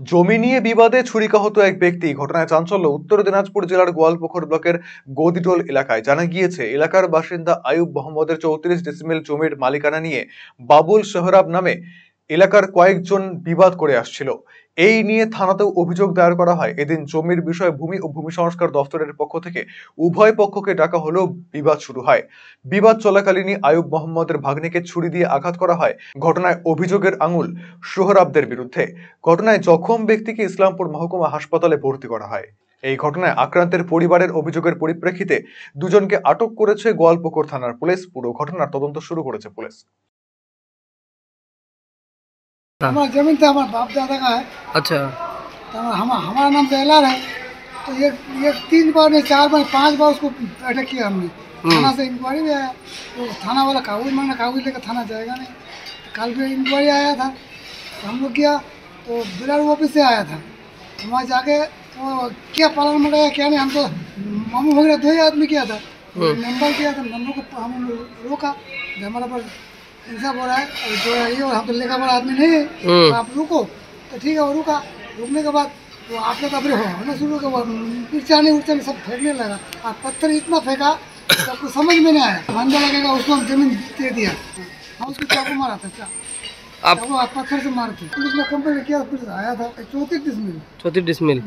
জমি নিয়ে বিবাদে ছুরিকাহত এক ব্যক্তি। ঘটনায় চাঞ্চল্য উত্তর দিনাজপুর জেলার গোয়ালপুকুর ব্লকের গদিটোল এলাকায়। জানা গিয়েছে, এলাকার বাসিন্দা আয়ুব মোহাম্মদের 34 ডিসিমেল জমির মালিকানা নিয়ে বাবুল সোহরাব নামে এলাকার কয়েকজন বিবাদ করে আসছিল। এই নিয়ে থানাতেও অভিযোগ দায়ের করা হয়। এদিন জমির বিষয়ে ভূমি ও ভূমি সংস্কার দফতরের পক্ষ থেকে উভয় পক্ষকে ডাকা হলেও বিবাদ শুরু হয়। বিবাদ চলাকালীনই আয়ুব মোহাম্মদের ভাগ্নিকে ছুরি দিয়ে আঘাত করা হয়। ঘটনায় অভিযোগের আঙুল সোহরাবদের বিরুদ্ধে। ঘটনায় জখম ব্যক্তিকে ইসলামপুর মহকুমা হাসপাতালে ভর্তি করা হয়। এই ঘটনায় আক্রান্তের পরিবারের অভিযোগের পরিপ্রেক্ষিতে দুজনকে আটক করেছে গোয়ালপুকুর থানার পুলিশ। পুরো ঘটনার তদন্ত শুরু করেছে পুলিশ। हमारा जमीन था, हमारे बाप दादा का है। अच्छा। तो हमारा नाम जयलाल है। तो ये 3 बार नहीं 4 बार 5 बार उसको बैठक किया हमने। थाना से इंक्वायरी भी आया, तो थाना वाला कागज मांगा, कागज लेकर थाना जाएगा नहीं। तो कल भी इंक्वायरी आया था, तो हम लोग किया, तो बिलार ऑफिस से आया था। वहाँ जाके तो क्या पालन मंगाया क्या नहीं, हम तो मामू वगैरह 2 ही आदमी किया था। नंबर किया था, नंबर को हम रोका, हमारा पर इंसाफ हो रहा है और जो है ये, और हम तो लेखा बड़ा आदमी नहीं है, तो आप रुको। तो ठीक है, वो रुका। रुकने के बाद वो आपने कपड़े होना शुरू के बाद उड़चाने सब फेंकने लगा, और पत्थर इतना फेंका सबको समझ में नहीं आया। भांजा लगेगा उसको हम जमीन दे दिया। हम उसको चाकू मारा था, चाकू पत्थर से मारे थे। पुलिस ने कंप्लेंट किया, पुलिस आया था। 34 डिसमिल।